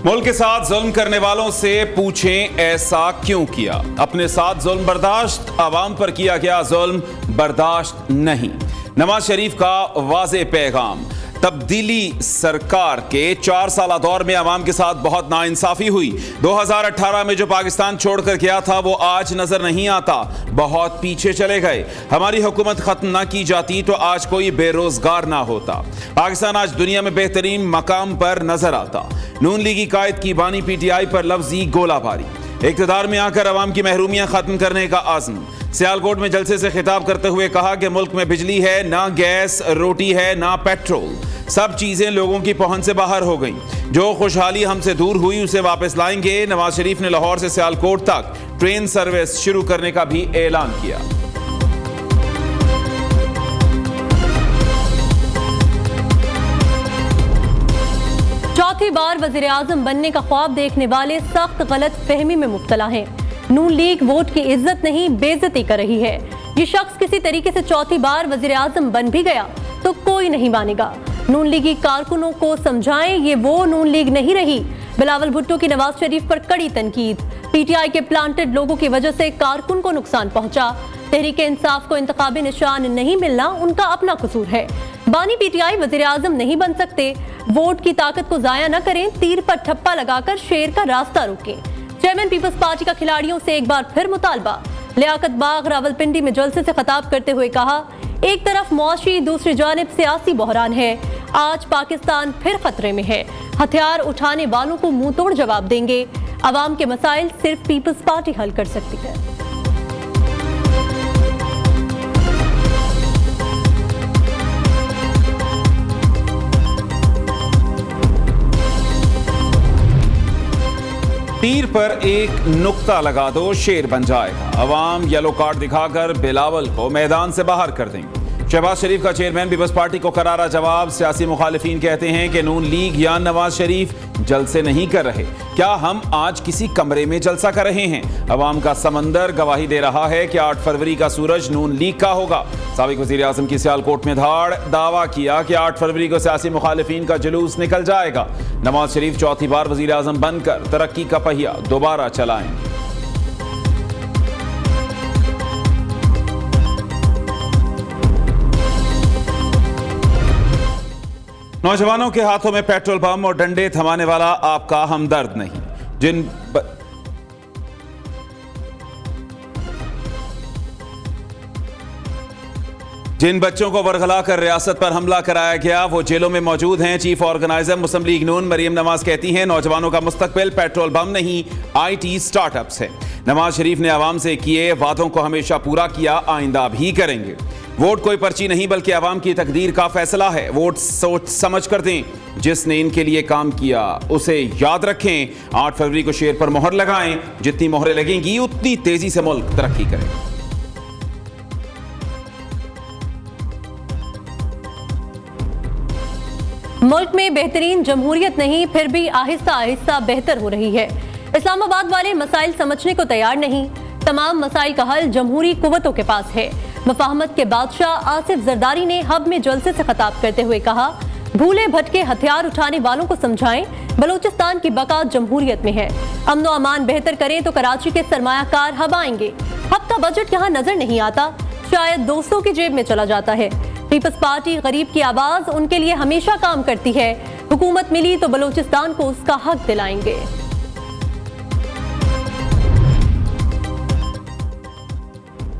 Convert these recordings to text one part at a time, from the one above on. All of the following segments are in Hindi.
मुल्क के साथ जुल्म करने वालों से पूछें ऐसा क्यों किया। अपने साथ जुल्म बर्दाश्त, आवाम पर किया गया जुल्म बर्दाश्त नहीं। नवाज शरीफ का वाज़े पैगाम। तब्दीली सरकार के 4 साल दौर में आवाम के साथ बहुत नाइंसाफी हुई। 2018 में जो पाकिस्तान छोड़कर गया था वो आज नजर नहीं आता, बहुत पीछे चले गए। हमारी हुकूमत खत्म ना की जाती तो आज कोई बेरोजगार ना होता। पाकिस्तान आज दुनिया में बेहतरीन मकाम पर नजर आता। नून लीगी कायद की बानी PTI पर लफ्जी गोलाबारी। इक़्तिदार में आकर अवाम की महरूमियां खत्म करने का आज़म। सियालकोट में जलसे से खिताब करते हुए कहा कि मुल्क में बिजली है ना, गैस, रोटी है ना पेट्रोल, सब चीजें लोगों की पहुंच से बाहर हो गई। जो खुशहाली हमसे दूर हुई उसे वापस लाएंगे। नवाज शरीफ ने लाहौर से सियालकोट तक ट्रेन सर्विस शुरू करने का भी ऐलान किया। चौथी बार वजीर आजम बनने का ख्वाब देखने वाले सख्त गलत फहमी में मुब्तला हैं। नून लीग वोट की इज्जत नहीं बेइज्जती कर रही है। ये शख्स किसी तरीके से चौथी बार वजीर आजम बन भी गया तो कोई नहीं मानेगा। नून लीगी कारकुनों को समझाएं ये वो नून लीग नहीं रही। बिलावल भुट्टो की नवाज शरीफ पर कड़ी तनकीद। PTI के प्लांटेड लोगों की वजह से कारकुन को नुकसान पहुंचा। तहरीक इंसाफ को इंतखाबी निशान नहीं मिलना उनका अपना कसूर है। बानी PTI वजीर आजम नहीं बन सकते। वोट की ताकत को जाया न करें, तीर पर ठप्पा लगाकर शेर का रास्ता रोकें। चेयरमैन पीपल्स पार्टी का खिलाड़ियों से एक बार फिर मुतालबा। लियाकत बाग रावलपिंडी में जलसे से खिताब करते हुए कहा, एक तरफ मुआशी, दूसरी जानिब सियासी बहरान है। आज पाकिस्तान फिर खतरे में है। हथियार उठाने वालों को मुंह तोड़ जवाब देंगे। अवाम के मसाइल सिर्फ पीपल्स पार्टी हल कर सकती है। तीर पर एक नुक्ता लगा दो, शेर बन जाएगा। अवाम येलो कार्ड दिखाकर बिलावल को मैदान से बाहर कर देंगे। शहबाज शरीफ का चेयरमैन पीपल्स पार्टी को करारा जवाब। सियासी मुखालिफिन कहते हैं कि नून लीग या नवाज शरीफ जलसे नहीं कर रहे। क्या हम आज किसी कमरे में जलसा कर रहे हैं? अवाम का समंदर गवाही दे रहा है कि 8 फरवरी का सूरज नून लीग का होगा। साबिक वजीर आजम की सियालकोट में धाड़। दावा किया कि 8 फरवरी को सियासी मुखालिफिन का जुलूस निकल जाएगा। नवाज शरीफ चौथी बार वजीर आजम बनकर तरक्की का पहिया दोबारा चलाएंगे। नौजवानों के हाथों में पेट्रोल बम और डंडे थमाने वाला आपका हमदर्द नहीं। जिन बच्चों को वरगला कर रियासत पर हमला कराया गया वो जेलों में मौजूद हैं। चीफ ऑर्गेनाइजर मुस्लिम लीग नून मरियम नवाज कहती हैं, नौजवानों का मुस्तकबिल पेट्रोल बम नहीं IT स्टार्टअप्स है। नवाज शरीफ ने आवाम से किए वादों को हमेशा पूरा किया, आइंदा भी करेंगे। वोट कोई पर्ची नहीं बल्कि आवाम की तकदीर का फैसला है। वोट सोच समझ कर दें। जिसने इनके लिए काम किया उसे याद रखें। 8 फरवरी को शेर पर मोहर लगाएं। जितनी मोहरें लगेंगी उतनी तेजी से मुल्क तरक्की करेगा। मुल्क में बेहतरीन जमहूरियत नहीं, फिर भी आहिस्ता आहिस्ता बेहतर हो रही है। इस्लामाबाद वाले मसाइल समझने को तैयार नहीं। तमाम मसाइल का हल जमहूरी कुव्वतों के पास है। मुफाहमत के बादशाह आसिफ जरदारी ने हब में जलसे से खिताब करते हुए कहा, भूले भटके हथियार उठाने वालों को समझाएं, बलूचिस्तान की बका जमहूरियत में है। अमन व अमान बेहतर करें तो कराची के सरमायाकार हब आएंगे। हब का बजट यहाँ नजर नहीं आता, शायद दोस्तों की जेब में चला जाता है। पीपल्स पार्टी गरीब की आवाज उनके लिए हमेशा काम करती है। हुकूमत मिली तो बलूचिस्तान को उसका हक दिलाएंगे।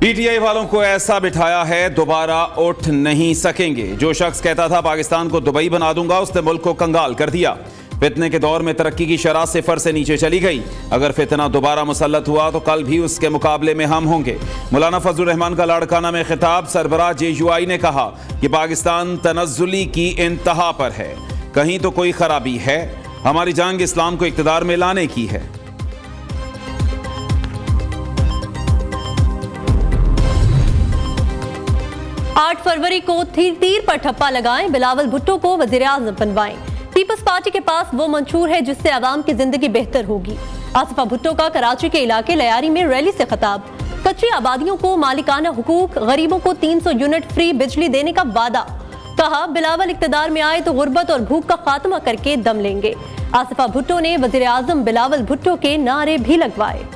PTI वालों को ऐसा बिठाया है दोबारा उठ नहीं सकेंगे। जो शख्स कहता था पाकिस्तान को दुबई बना दूंगा उसने मुल्क को कंगाल कर दिया। फितने के दौर में तरक्की की शरह 0 से नीचे चली गई। अगर फितना दोबारा मुसल्लत हुआ तो कल भी उसके मुकाबले में हम होंगे। मौलाना फजलुर रहमान का लाड़काना में खिताब। सरबराह JUI ने कहा कि पाकिस्तान तनज़्ज़ुली की इंतहा पर है। कहीं तो कोई खराबी है। हमारी जंग इस्लाम को इक़्तिदार में लाने की है। 8 फरवरी को तीर पर ठप्पा लगाएं, बिलावल भुट्टो को वजीर आज़म बनवाएं। पीपल्स पार्टी के पास वो मंशूर है जिससे आवाम की जिंदगी बेहतर होगी। आसिफा भुट्टो का कराची के इलाके लयारी में रैली से खिताब। कच्ची आबादियों को मालिकाना हुकूक, गरीबों को 300 यूनिट फ्री बिजली देने का वादा। कहा, बिलावल इक्तदार में आए तो गुर्बत और भूख का खात्मा करके दम लेंगे। आसिफा भुट्टो ने वजीर आजम बिलावल भुट्टो के नारे भी लगवाए।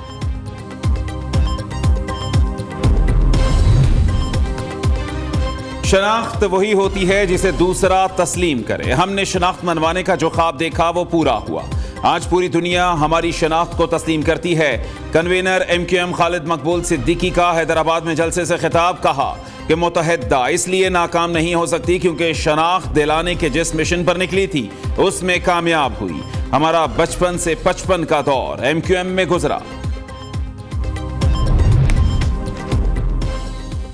शनाख्त वही होती है जिसे दूसरा तस्लीम करे। हमने शनाख्त मनवाने का जो ख्वाब देखा वो पूरा हुआ। आज पूरी दुनिया हमारी शनाख्त को तस्लीम करती है। कन्वीनर MQM खालिद मकबूल सिद्दीकी का हैदराबाद में जलसे से खिताब, कहा कि मुत्तहिदा इसलिए नाकाम नहीं हो सकती क्योंकि शनाख्त दिलाने के जिस मिशन पर निकली थी उसमें कामयाब हुई। हमारा बचपन से 55 का दौर MQM में गुजरा।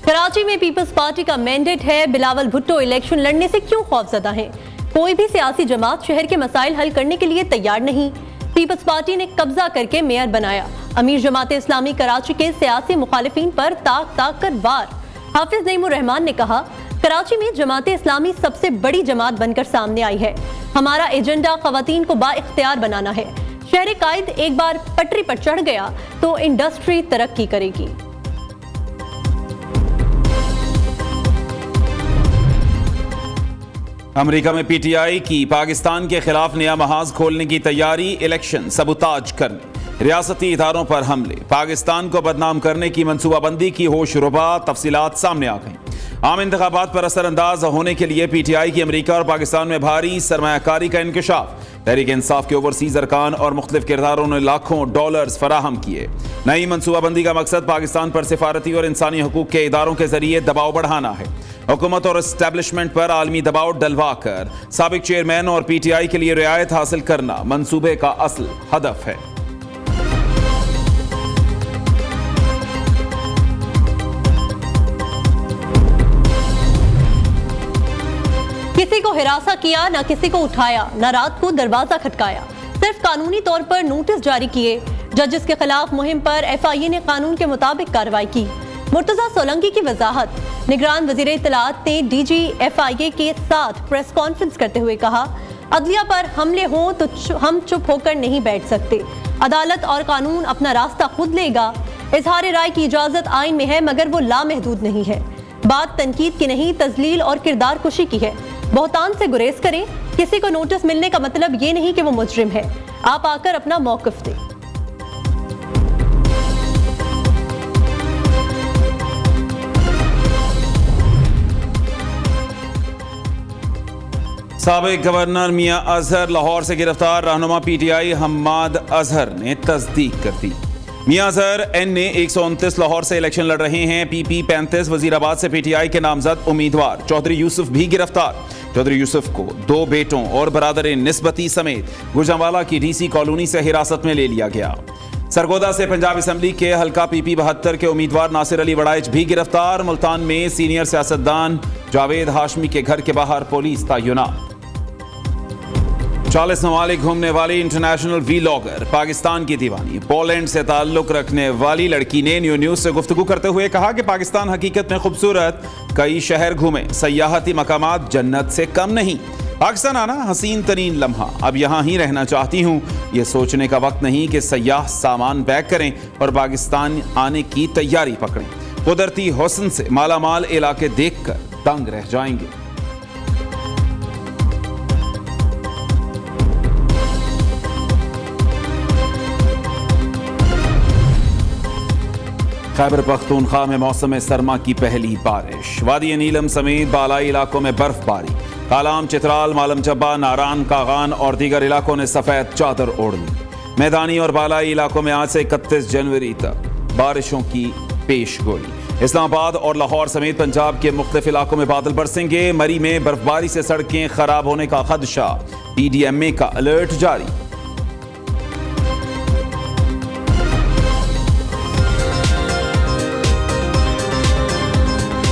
कराची में पीपल्स पार्टी का मैंडेट है। बिलावल भुट्टो इलेक्शन लड़ने से क्यों खौफजदा हैं? कोई भी सियासी जमात शहर के मसाइल हल करने के लिए तैयार नहीं। पीपल्स पार्टी ने कब्जा करके मेयर बनाया। अमीर जमात इस्लामी कराची के सियासी मुखालिफिन पर ताक ताक कर वार। हाफिज नईमुर रहमान ने कहा, कराची में जमात इस्लामी सबसे बड़ी जमात बनकर सामने आई है। हमारा एजेंडा खवातीन को बाइख्तियार बनाना है। शहर कायद एक बार पटरी पर चढ़ गया तो इंडस्ट्री तरक्की करेगी। अमेरिका में PTI की पाकिस्तान के खिलाफ नया महाज खोलने की तैयारी। इलेक्शन सबूताज करने, रियासती इदारों पर हमले, पाकिस्तान को बदनाम करने की मनसूबाबंदी की होशरुबा तफसीलात सामने आ गई। आम इंतखाबात पर असरअंदाज होने के लिए PTI की अमेरिका और पाकिस्तान में भारी सरमायाकारी का इंकशाफ। तहरीक इंसाफ के ओवरसीज अरकान और मुख्तलिफ किरदारों ने लाखों डॉलर्स फराहम किए। नई मनसूबाबंदी का मकसद पाकिस्तान पर सिफारती और इंसानी हकूक के इदारों के जरिए दबाव बढ़ाना है। हुकूमत और एस्टेब्लिशमेंट पर आलमी दबाव डलवा कर साबिक चेयरमैन और PTI के लिए रियायत हासिल करना मंसूबे का असल हदफ है। किसी को हिरासा किया, ना किसी को उठाया, ना रात को दरवाजा खटकाया, सिर्फ कानूनी तौर पर नोटिस जारी किए। जजेस के खिलाफ मुहिम पर FIA ने कानून के मुताबिक कार्रवाई की। मुर्तजा सोलंकी की वजाहत। निगरान वजीर इत्तलात ने DG FIA के साथ प्रेस कॉन्फ्रेंस करते हुए कहा, अदलिया पर हमले हों तो हम चुप होकर नहीं बैठ सकते। अदालत और कानून अपना रास्ता खुद लेगा। इजहार राय की इजाजत आइन में है मगर वो लामहदूद नहीं है। बात तनकीद की नहीं, तजलील और किरदार कुशी की है। बहुतान से गुरेज करें। किसी को नोटिस मिलने का मतलब ये नहीं कि वो मुजरिम है। आप आकर अपना मौक़िफ दें। साबिक गवर्नर मियां अजहर लाहौर से गिरफ्तार। रहनुमा PTI हम्माद अजहर ने तस्दीक कर दी। मियां अजहर NA 129 लाहौर से इलेक्शन लड़ रहे हैं। PP 35 वजीराबाद से PTI के नामजद उम्मीदवार चौधरी यूसुफ भी गिरफ्तार। चौधरी यूसुफ को 2 बेटों और बरादर निस्बती समेत गुजरांवाला की DC कॉलोनी से हिरासत में ले लिया गया। सरगोदा से पंजाब असम्बली के हल्का PP 72 के उम्मीदवार नासिर अली वड़ाइच भी गिरफ्तार। मुल्तान में सीनियर सियासतदान जावेद हाशमी के घर के बाहर पुलिस तैनात। 40 ममालिक घूमने वाली इंटरनेशनल व्लॉगर, पाकिस्तान की दीवानी, पोलैंड से ताल्लुक रखने वाली लड़की ने न्यू न्यूज से गुफ्तगू करते हुए कहा कि पाकिस्तान हकीकत में खूबसूरत, कई शहर घूमे, सयाहती मकामात जन्नत से कम नहीं। पाकिस्तान आना हसीन तरीन लम्हा, अब यहाँ ही रहना चाहती हूँ। ये सोचने का वक्त नहीं कि सयाह सामान पैक करें और पाकिस्तान आने की तैयारी पकड़ें। कुदरती हुस्न से मालामाल इलाके देखकर दंग रह जाएंगे। खैबर पख्तूनख्वा में मौसम सरमा की पहली बारिश। वादी नीलम समेत बालाई इलाकों में बर्फबारी। कालाम, चित्राल, मालम चब्बा, नारान, कागान और दीगर इलाकों ने सफेद चादर ओढ़ ली। मैदानी और बालाई इलाकों में आज से 31 जनवरी तक बारिशों की पेशगोई। इस्लामाबाद और लाहौर समेत पंजाब के मुख्तलिफ इलाकों में बादल बरसेंगे। मरी में बर्फबारी से सड़कें खराब होने का खदशा। PDMA का अलर्ट जारी।